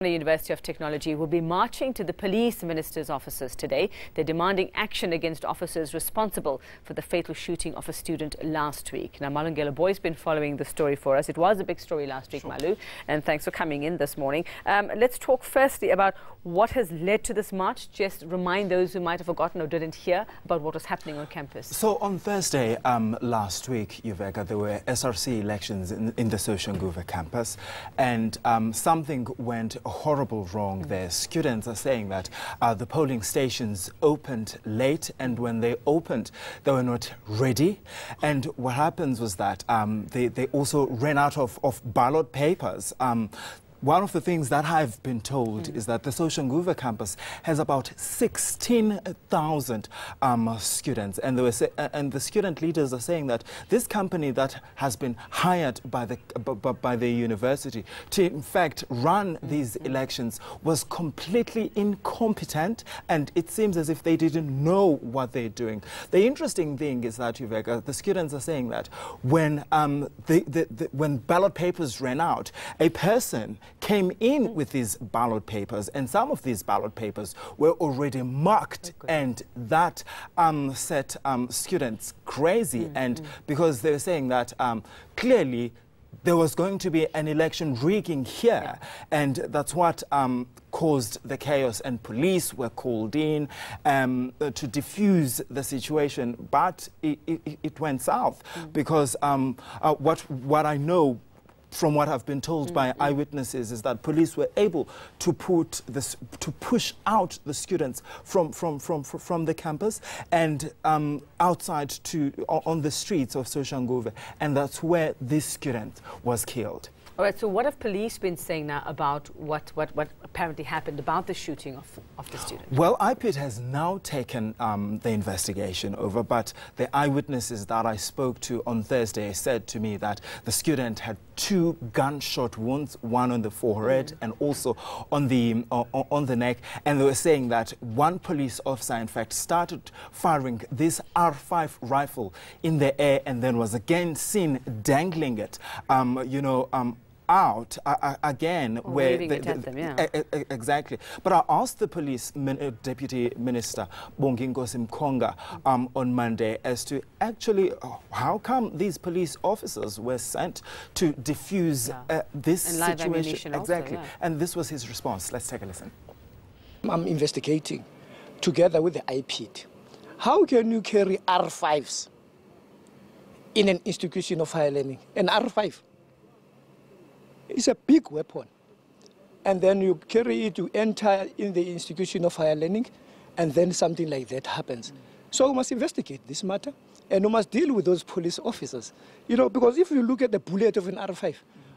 The University of Technology will be marching to the police minister's offices today. They're demanding action against officers responsible for the fatal shooting of a student last week. Now, Malungelo Boy's been following the story for us. It was a big story last week, Malu, and thanks for coming in this morning. Let's talk firstly about what has led to this march. Just remind those who might have forgotten or didn't hear about what was happening on campus. So on Thursday last week, Yuveka, there were SRC elections in the Tshwane University campus, and something went horrible wrong there. Students are saying that the polling stations opened late, and when they opened, they were not ready. And what happens was that they also ran out of ballot papers. One of the things that I've been told is that the Tshwane University campus has about 16,000 students, and the student leaders are saying that this company that has been hired by the university to in fact run these elections was completely incompetent, and it seems as if they didn't know what they're doing. The interesting thing is that, Yuveka, the students are saying that when when ballot papers ran out, a person came in with these ballot papers, and some of these ballot papers were already marked, and that set students crazy, and because they were saying that clearly there was going to be an election rigging here, and that's what caused the chaos, and police were called in to diffuse the situation, but it went south because what I know from what I've been told by eyewitnesses is that police were able to push out the students from the campus and outside on the streets of Tshwane University, and that's where this student was killed. All right, so what have police been saying now about what apparently happened about the shooting of the student? Well, IPIT has now taken the investigation over, but the eyewitnesses that I spoke to on Thursday said to me that the student had 2 gunshot wounds, one on the forehead and also on the neck, and they were saying that one police officer in fact started firing this R5 rifle in the air and then was again seen dangling it, out again, where exactly. But I asked the police deputy minister Bonginkosi Mkonga on Monday as to actually how come these police officers were sent to diffuse this situation exactly, and this was his response. Let's take a listen. I'm investigating together with the IPIT. How can you carry R5s in an institution of higher learning? An R5 it's a big weapon, and then you carry it to enter in the institution of higher learning, and then something like that happens. So we must investigate this matter, and we must deal with those police officers. Because if you look at the bullet of an R5,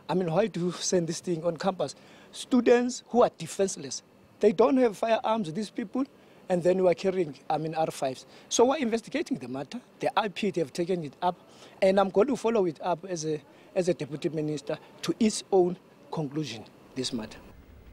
I mean, why do you send this thing on campus? Students who are defenseless, they don't have firearms, these people, and then we are carrying, R5s. So we're investigating the matter. The IPT have taken it up, and I'm going to follow it up as a deputy minister to its own conclusion, this matter.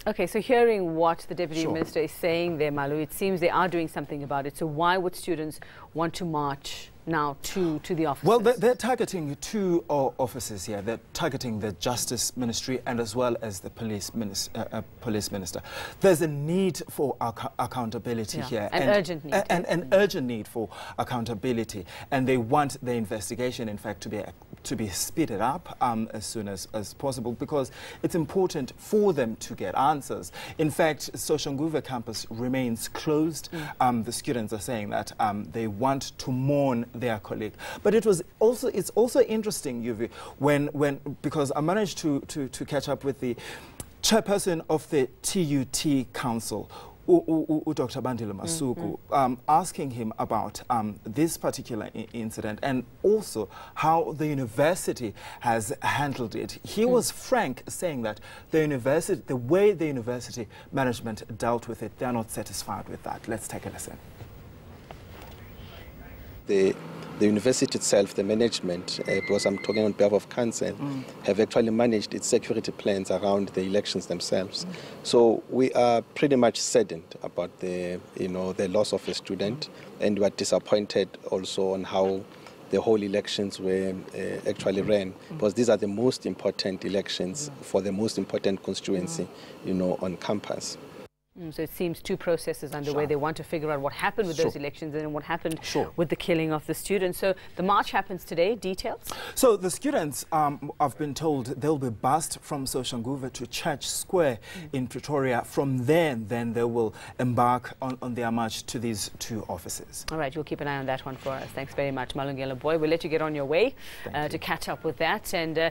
Okay, so hearing what the deputy minister is saying there, Malu, it seems they are doing something about it. So why would students want to march now to the offices? Well, they're targeting 2 offices here. They're targeting the Justice Ministry and as well as the police minister. There's a need for accountability here. An urgent need. An urgent need for accountability. And they want the investigation, in fact, to be speeded up as soon as possible, because it's important for them to get answers. In fact, Tshwane University campus remains closed. The students are saying that they want to mourn their colleague. But it's also interesting, Yuvi, because I managed to catch up with the chairperson of the TUT council, Dr. Bandile Masuku, asking him about this particular incident and also how the university has handled it. He was frank, saying that the way the university management dealt with it, they're not satisfied with that. Let's take a listen. The university itself, the management, because I'm talking on behalf of council, have actually managed its security plans around the elections themselves. So we are pretty much saddened about the loss of a student, and we are disappointed also on how the whole elections were actually ran, because these are the most important elections for the most important constituency, you know, on campus. So it seems two processes underway. Sure. They want to figure out what happened with those elections and then what happened Sure. with the killing of the students. So the march happens today. Details? So the students, I've been told, they'll be bussed from Soshanguve to Church Square in Pretoria. From there, then they will embark on their march to these two offices. All right, you'll keep an eye on that one for us. Thanks very much, Malungelo Boy. We'll let you get on your way to catch up with that. And